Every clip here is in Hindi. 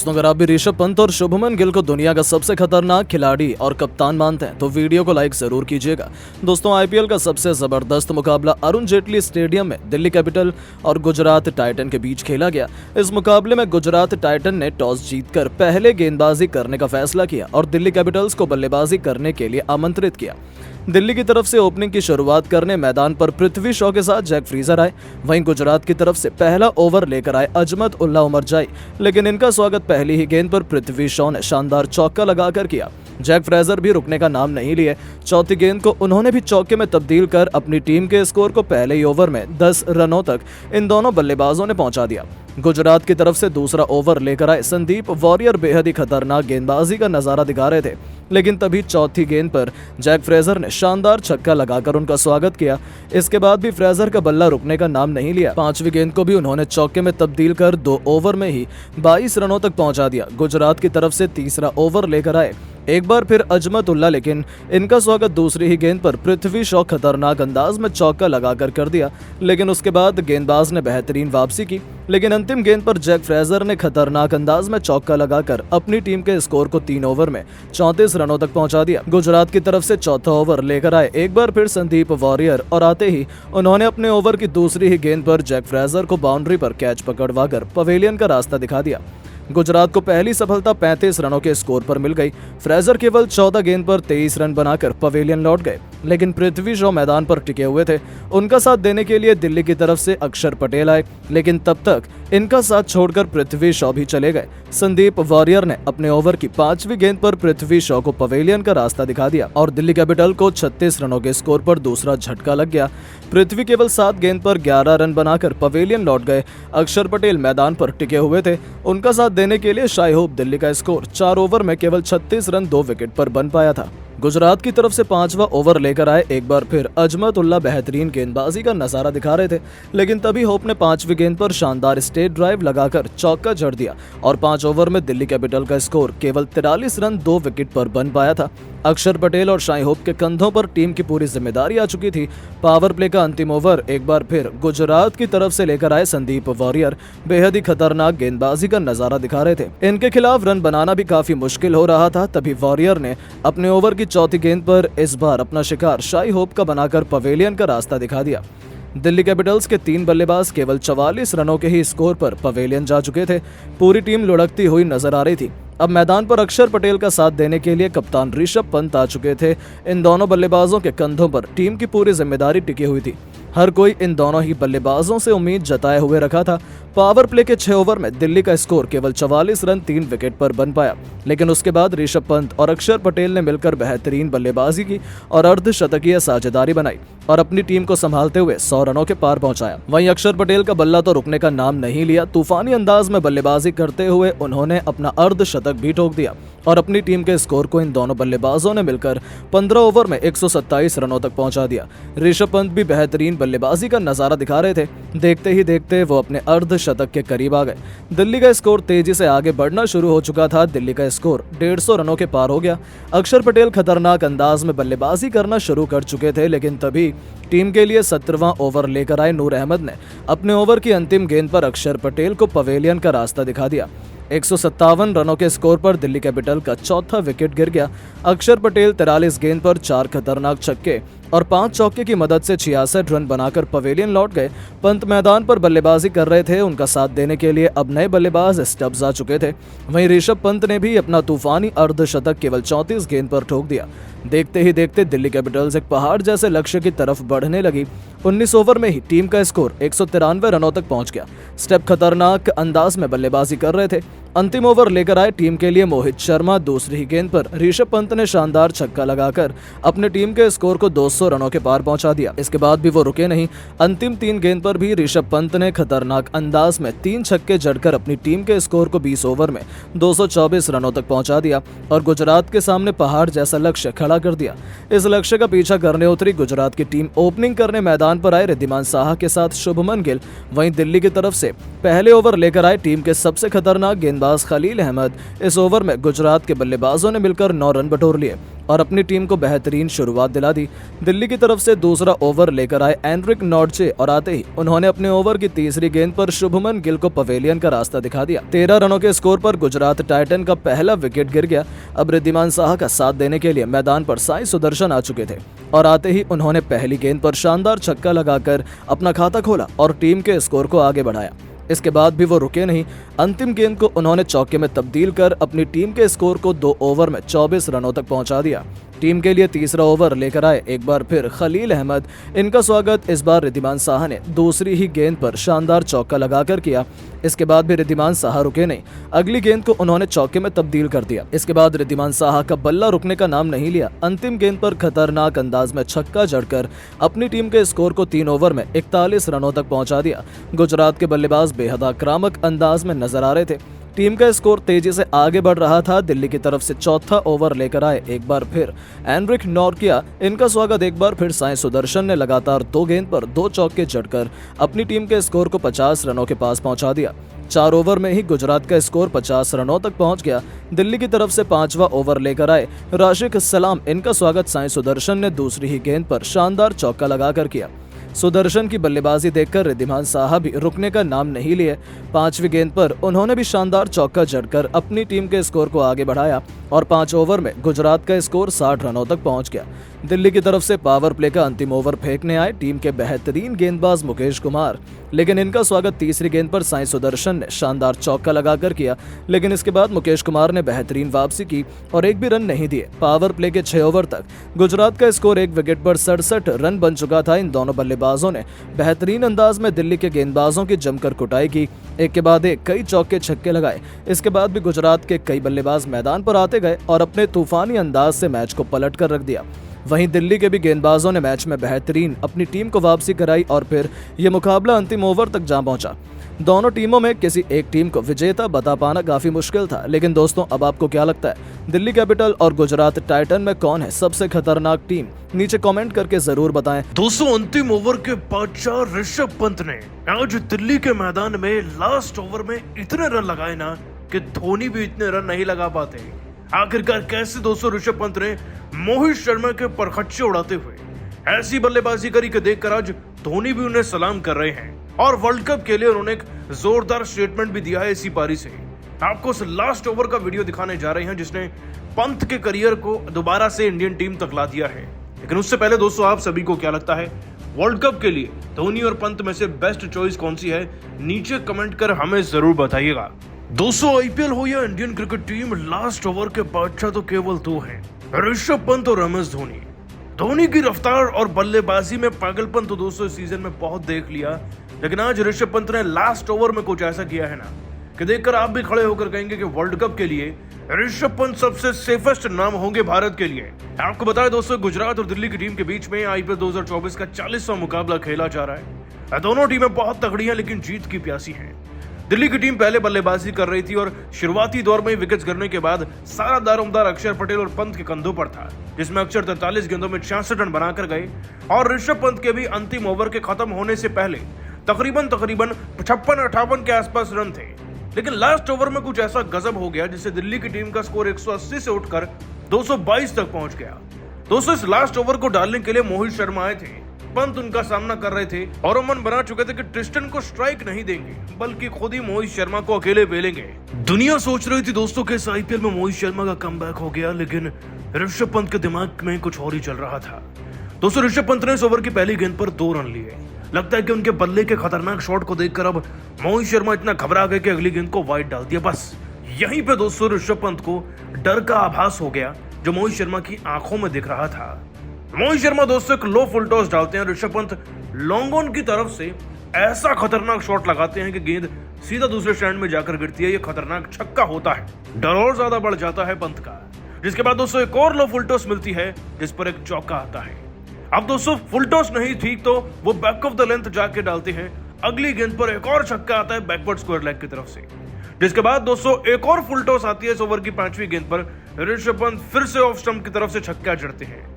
दोस्तों, अगर आप भी ऋषभ पंत और शुभमन गिल को दुनिया का सबसे खतरनाक खिलाड़ी और कप्तान मानते हैं तो वीडियो को लाइक जरूर कीजिएगा। दोस्तों, आईपीएल का सबसे जबरदस्त मुकाबला अरुण जेटली स्टेडियम में दिल्ली कैपिटल और गुजरात टाइटन के बीच खेला गया। इस मुकाबले में गुजरात टाइटन ने टॉस जीतकर पहले गेंदबाजी करने का फैसला किया और दिल्ली कैपिटल्स को बल्लेबाजी करने के लिए आमंत्रित किया। दिल्ली की तरफ से ओपनिंग की शुरुआत करने मैदान पर पृथ्वी शॉ के साथ जैक फ्रीजर आए। वहीं गुजरात की तरफ से पहला ओवर लेकर आए अजमत उल्ला उमरजाई, लेकिन इनका स्वागत पहली ही गेंद पर पृथ्वी शॉ ने शानदार चौका लगाकर किया। जैक फ्रेजर भी रुकने का नाम नहीं लिए। चौथी गेंद को उन्होंने भी चौके में तब्दील कर अपनी टीम के स्कोर को पहले ही ओवर में 10 रनों तक इन दोनों बल्लेबाजों ने पहुंचा दिया। गुजरात की तरफ से दूसरा ओवर लेकर आए संदीप वॉरियर बेहद ही खतरनाक गेंदबाजी का नजारा दिखा रहे थे, लेकिन तभी चौथी गेंद पर जैक फ्रेजर ने शानदार छक्का लगाकर उनका स्वागत किया। इसके बाद भी फ्रेजर का बल्ला रुकने का नाम नहीं लिया। पांचवी गेंद को भी उन्होंने चौके में तब्दील कर 2 ओवर में ही 22 रनों तक पहुंचा दिया। गुजरात की तरफ से तीसरा ओवर लेकर आए एक बार फिर अजमत उल्ला, लेकिन इनका स्वागत दूसरी ही गेंद पर पृथ्वी शॉ खतरनाक अंदाज में चौका लगाकर कर दिया। लेकिन उसके बाद गेंदबाज ने बेहतरीन वापसी की, लेकिन अंतिम गेंद पर जैक फ्रेजर ने खतरनाक अंदाज में चौका लगाकर अपनी टीम के स्कोर को 3 ओवर में 34 रनों तक पहुंचा दिया। गुजरात की तरफ से चौथा ओवर लेकर आए एक बार फिर संदीप वॉरियर और आते ही उन्होंने अपने ओवर की दूसरी ही गेंद पर जैक फ्रेजर को बाउंड्री पर कैच पकड़वाकर पवेलियन का रास्ता दिखा दिया। गुजरात को पहली सफलता 35 रनों के स्कोर पर मिल गई। फ्रेजर केवल 14 गेंद पर 23 रन बनाकर पवेलियन लौट गए, लेकिन पृथ्वी शॉ मैदान पर टिके हुए थे। उनका साथ देने के लिए दिल्ली की तरफ से अक्षर पटेल आए, लेकिन तब तक इनका साथ छोड़कर पृथ्वी शॉ भी चले गए। संदीप वॉरियर ने अपने ओवर की 5वीं गेंद पर पृथ्वी शॉ को पवेलियन का रास्ता दिखा दिया और दिल्ली कैपिटल को 36 रनों के स्कोर पर दूसरा झटका लग गया। पृथ्वी केवल 7 गेंद पर 11 रन बनाकर पवेलियन लौट गए। अक्षर पटेल मैदान पर टिके हुए थे। उनका साथ देने के लिए शाई होप दिल्ली का स्कोर 4 ओवर में केवल 36 रन 2 विकेट पर बन पाया था। गुजरात की तरफ से 5वां ओवर लेकर आए एक बार फिर अजमत उल्ला बेहतरीन गेंदबाजी का नजारा दिखा रहे थे, लेकिन तभी होप ने 5वीं गेंद पर शानदार स्टेट ड्राइव लगाकर चौका जड़ दिया और 5 ओवर में दिल्ली कैपिटल का स्कोर केवल 43 रन 2 विकेट पर बन पाया था। अक्षर पटेल और शाई होप के कंधों पर टीम की पूरी जिम्मेदारी आ चुकी थी। पावर प्ले का अंतिम ओवर एक बार फिर गुजरात की तरफ से लेकर आए संदीप वॉरियर बेहद ही खतरनाक गेंदबाजी का नजारा दिखा रहे थे। इनके खिलाफ रन बनाना भी काफी मुश्किल हो रहा था। तभी वॉरियर ने अपने ओवर की चौथी गेंद पर इस बार अपना शिकार शाई होप का बनाकर पवेलियन का रास्ता दिखा दिया। दिल्ली कैपिटल्स के 3 बल्लेबाज केवल 44 रनों के ही स्कोर पर पवेलियन जा चुके थे। पूरी टीम लुढ़कती हुई नजर आ रही थी। अब मैदान पर अक्षर पटेल का साथ देने के लिए कप्तान ऋषभ पंत आ चुके थे। इन दोनों बल्लेबाजों के कंधों पर टीम की पूरी जिम्मेदारी टिकी हुई थी। हर कोई इन दोनों ही बल्लेबाजों से उम्मीद जताए हुए रखा था। पावर प्ले के 6 ओवर में दिल्ली का स्कोर केवल 44 रन 3 विकेट पर बन पाया, लेकिन उसके बाद ऋषभ पंत और अक्षर पटेल ने मिलकर बेहतरीन बल्लेबाजी की और अर्धशतकीय साझेदारी बनाई और अपनी टीम को संभालते हुए 100 रनों के पार पहुंचाया। वहीं अक्षर पटेल का बल्ला तो रुकने का नाम नहीं लिया। तूफानी अंदाज में बल्लेबाजी करते हुए उन्होंने अपना अर्धशतक भी ठोक दिया और अपनी टीम के स्कोर को इन दोनों बल्लेबाजों ने मिलकर 15 ओवर में 127 रनों तक पहुंचा दिया। ऋषभ पंत भी बेहतरीन बल्लेबाजी का नजारा दिखा रहे थे। देखते ही देखते वो अपने अर्धशतक के करीब आ गए। दिल्ली का स्कोर तेजी से आगे बढ़ना शुरू हो चुका था। दिल्ली का स्कोर 150 रनों के पार हो गया। अक्षर पटेल खतरनाक अंदाज में बल्लेबाजी करना शुरू कर चुके थे, लेकिन तभी टीम के लिए 17वां ओवर लेकर आए नूर अहमद ने अपने ओवर की अंतिम गेंद पर अक्षर पटेल को पवेलियन का रास्ता दिखा दिया। 157 रनों के स्कोर पर दिल्ली कैपिटल का चौथा विकेट गिर गया। अक्षर पटेल 43 गेंद पर 4 खतरनाक छक्के और 5 चौके की मदद से 66 रन बनाकर पवेलियन लौट गए। पंत मैदान पर बल्लेबाजी कर रहे थे। उनका साथ देने के लिए अब नए बल्लेबाज स्टब्स आ चुके थे। वहीं ऋषभ पंत ने भी अपना तूफानी अर्धशतक केवल 34 गेंद पर ठोक दिया। देखते ही देखते दिल्ली कैपिटल्स एक पहाड़ जैसे लक्ष्य की तरफ बढ़ने लगी। 19 ओवर में ही टीम का स्कोर 193 रनों तक पहुंच गया। स्टेप खतरनाक अंदाज में बल्लेबाजी कर रहे थे। अंतिम ओवर लेकर आए टीम के लिए मोहित शर्मा। दूसरी ही गेंद पर ऋषभ पंत ने शानदार छक्का लगाकर अपने टीम के स्कोर को 200 रनों के पार पहुंचा दिया। इसके बाद भी वो रुके नहीं। अंतिम 3 गेंद पर भी ऋषभ पंत ने खतरनाक अंदाज में 3 छक्के जड़कर अपनी टीम के स्कोर को 20 ओवर में 224 रनों तक पहुंचा दिया और गुजरात के सामने पहाड़ जैसा लक्ष्य खड़ा कर दिया। इस लक्ष्य का पीछा करने उतरी गुजरात की टीम। ओपनिंग करने मैदान पर आए रिद्धिमान साहा के साथ शुभमन गिल। वहीं दिल्ली की तरफ से पहले ओवर लेकर आए टीम के सबसे खतरनाक गेंदबाज खलील अहमद। इस ओवर में गुजरात के बल्लेबाजों ने मिलकर 9 रन बटोर लिए और अपनी टीम को बेहतरीन शुरुआत दिला दी। दिल्ली की तरफ से दूसरा ओवर लेकर आए एनरिक नॉर्टजे और आते ही उन्होंने अपने ओवर की तीसरी गेंद पर शुभमन गिल को पवेलियन का रास्ता दिखा दिया। 13 रनों के स्कोर पर गुजरात टाइटन का पहला विकेट गिर गया। अब रिद्धिमान साहा का साथ देने के लिए मैदान पर साई सुदर्शन आ चुके थे और आते ही उन्होंने पहली गेंद पर शानदार छक्का लगाकर अपना खाता खोला और टीम के स्कोर को आगे बढ़ाया। इसके बाद भी वो रुके नहीं। अंतिम गेंद को उन्होंने चौके में तब्दील कर अपनी टीम के स्कोर को 2 ओवर में 24 रनों तक पहुंचा दिया। टीम के लिए तीसरा ओवर लेकर आए एक बार फिर खलील अहमद। इनका स्वागत इस बार रिद्धिमान साहा ने दूसरी ही गेंद पर शानदार चौका लगाकर किया। इसके बाद भी रिद्धिमान साहा रुके नहीं। अगली गेंद को उन्होंने चौके में तब्दील कर दिया। इसके बाद रिद्धिमान साहा का बल्ला रुकने का नाम नहीं लिया। अंतिम गेंद पर खतरनाक अंदाज में छक्का जड़कर अपनी टीम के स्कोर को 3 ओवर में 41 रनों तक पहुंचा दिया। गुजरात के बल्लेबाज बेहद आक्रामक अंदाज में नजर आ रहे थे। टीम का स्कोर तेजी से आगे बढ़ रहा था। दिल्ली की तरफ से चौथा ओवर लेकर आए एक बार फिर एनरिक नॉर्किया। इनका स्वागत एक बार फिर साई सुदर्शन ने लगातार 2 गेंद पर 2 चौके जड़कर अपनी टीम के स्कोर को 50 रनों के पास पहुंचा दिया। 4 ओवर में ही गुजरात का स्कोर 50 रनों तक पहुंच गया। दिल्ली की तरफ से 5वां ओवर लेकर आए राशिक सलाम। इनका स्वागत साई सुदर्शन ने दूसरी ही गेंद पर शानदार चौका लगाकर किया। सुदर्शन की बल्लेबाजी देखकर रिद्धिमान साहा भी रुकने का नाम नहीं लिए। 5वीं गेंद पर उन्होंने भी शानदार चौका जड़कर अपनी टीम के स्कोर को आगे बढ़ाया और 5 ओवर में गुजरात का स्कोर 60 रनों तक पहुंच गया। दिल्ली की तरफ से पावर प्ले का अंतिम ओवर फेंकने आए टीम के बेहतरीन गेंदबाज मुकेश कुमार, लेकिन इनका स्वागत तीसरी गेंद पर साई सुदर्शन ने शानदार चौका लगाकर किया। लेकिन इसके बाद मुकेश कुमार ने बेहतरीन वापसी की और एक भी रन नहीं दिए। पावर प्ले के 6 ओवर तक गुजरात का स्कोर एक विकेट पर 67 रन बन चुका था। इन दोनों बल्लेबाजों ने बेहतरीन अंदाज में दिल्ली के गेंदबाजों की जमकर कुटाई की। एक के बाद एक कई चौके छक्के लगाए। इसके बाद भी गुजरात के कई बल्लेबाज मैदान पर आते गए और अपने तूफानी अंदाज से मैच को पलट कर रख दिया। वहीं दिल्ली के भी गेंदबाजों ने मैच में बेहतरीन अपनी टीम को वापसी कराई और फिर ये मुकाबला अंतिम ओवर तक जा पहुंचा। दोनों टीमों में किसी एक टीम को विजेता बता पाना काफी मुश्किल था। लेकिन दोस्तों, अब आपको क्या लगता है, दिल्ली कैपिटल और गुजरात टाइटन में कौन है सबसे खतरनाक टीम? नीचे कमेंट करके जरूर बताएं। दोस्तों, अंतिम ओवर के बादशाह ऋषभ पंत ने आज दिल्ली के मैदान में लास्ट ओवर में इतने रन लगाए ना कि धोनी भी इतने रन नहीं लगा पाते। आखिरकार कैसे दोस्तों ऋषभ पंत ने मोहित शर्मा के परखच्चे उड़ाते हुए ऐसी बल्लेबाजी करी कि देखकर आज धोनी भी उन्हें सलाम कर रहे हैं और वर्ल्ड कप के लिए उन्होंने एक जोरदार स्टेटमेंट भी दिया है इसी पारी से। आपको उस लास्ट ओवर का वीडियो दिखाने जा रहे हैं जिसने पंत के करियर को दोबारा से इंडियन टीम तक ला दिया है। लेकिन उससे पहले दोस्तों, आप सभी को क्या लगता है वर्ल्ड कप के लिए धोनी और पंत में से बेस्ट चॉइस कौन सी है? नीचे कमेंट कर हमें जरूर बताइएगा। दोस्तों, आईपीएल हो या Indian cricket team, last over के बादशाह तो केवल 2 हैं, ऋषभ पंत और MS धोनी। धोनी की रफ्तार और बल्लेबाजी में पागलपन तो दोस्तों इस सीजन में बहुत देख लिया, लेकिन आज ऋषभ पंत ने लास्ट ओवर में कुछ ऐसा किया है ना कि देखकर आप भी खड़े होकर कहेंगे कि वर्ल्ड कप के लिए ऋषभ पंत सबसे सेफेस्ट नाम होंगे भारत के लिए। आपको बताएं दोस्तों, गुजरात और दिल्ली की टीम के बीच में आईपीएल 2024 का 40वां मुकाबला खेला जा रहा है। दोनों टीमें बहुत तगड़ी हैं लेकिन जीत की प्यासी हैं। दिल्ली की टीम पहले बल्लेबाजी कर रही थी और शुरुआती दौर में विकेट्स गिरने के बाद सारा दारोमदार अक्षर पटेल और पंत के कंधों पर था, जिसमें अक्षर 43 गेंदों में 66 रन बनाकर गए और ऋषभ पंत के भी अंतिम ओवर के खत्म होने से पहले तकरीबन 56-58 के आसपास रन थे। लेकिन लास्ट ओवर में कुछ ऐसा गजब हो गया जिससे दिल्ली की टीम का स्कोर 180 से उठकर 222 तक पहुंच गया। दोस्तों, इस लास्ट ओवर को डालने के लिए मोहित शर्मा आए थे। पंत उनका सामना कर रहे थे और वो मन बना चुके थे कि ट्रिस्टन को स्ट्राइक नहीं देंगे बल्कि खुद ही मोहित शर्मा को अकेले बेलेंगे। दुनिया सोच रही थी दोस्तों कि इस आईपीएल में मोहित शर्मा का कमबैक हो गया, लेकिन ऋषभ पंत के दिमाग में कुछ और ही चल रहा था। दोस्तों, ऋषभ पंत ने इस ओवर की पहली गेंद पर 2 रन लिए। लगता है कि उनके बल्ले के खतरनाक शॉट को देखकर अब मोहित शर्मा इतना घबरा गए कि अगली गेंद को वाइड डाल दिया। बस यहीं पे दोस्तों ऋषभ पंत को डर का आभास हो गया जो मोहित शर्मा की आंखों में दिख रहा था। मोहित शर्मा दोस्तों एक लो फुल टॉस डालते हैं। ऋषभ पंत लॉन्ग ऑन की तरफ से ऐसा खतरनाक शॉट लगाते हैं कि गेंद सीधा दूसरे स्टैंड में जाकर गिरती है। ये खतरनाक छक्का होता है। डर और ज्यादा बढ़ जाता है पंत का। जिसके बाद दोस्तों एक और लो फुल टॉस मिलती है जिस पर एक चौका आता है। अब दोस्तों फुल टॉस नहीं ठीक तो वो बैक ऑफ द लेंथ जाके डालते हैं। अगली गेंद पर एक और छक्का आता है बैकवर्ड स्क्वायर लेग की तरफ से। जिसके बाद दोस्तों एक और फुल टॉस आती है। इस ओवर की 5वीं गेंद पर ऋषभ पंत फिर से ऑफ स्टंप की तरफ से छक्का जड़ते हैं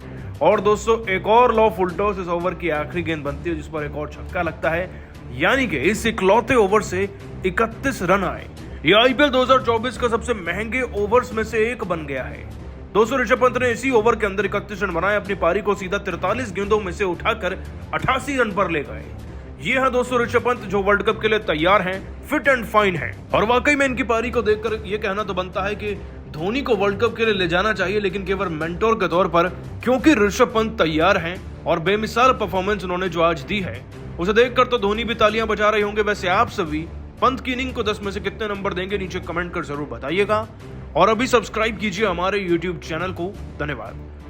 और दोस्तों एक और लो फुल टॉस इस ओवर की आखिरी गेंद बनती है जिस पर एक और छक्का लगता है। यानी कि इस इकलौते ओवर से 31 रन आए। ये आईपीएल 2024 का सबसे महंगे ओवर्स में से एक बन गया है। दोस्तों ऋषभ पंत ने इसी ओवर के अंदर 31 रन बनाए, अपनी पारी को सीधा 43 गेंदों में से उठाकर 88 रन पर ले गए। ये है दोस्तों ऋषभ पंत जो वर्ल्ड कप के लिए तैयार हैं, फिट एंड फाइन हैं। और वाकई में इनकी पारी को देखकर ये कहना तो बनता है कि धोनी को वर्ल्ड कप के लिए ले जाना चाहिए, लेकिन केवल मेंटोर के तौर पर, क्योंकि ऋषभ पंत तैयार हैं और बेमिसाल परफॉर्मेंस उन्होंने जो आज दी है उसे देखकर तो धोनी भी तालियां बजा रहे होंगे। वैसे आप सभी पंत की इनिंग को 10 में से कितने नंबर देंगे, नीचे कमेंट कर जरूर बताइएगा और अभी सब्सक्राइब कीजिए हमारे YouTube चैनल को। धन्यवाद।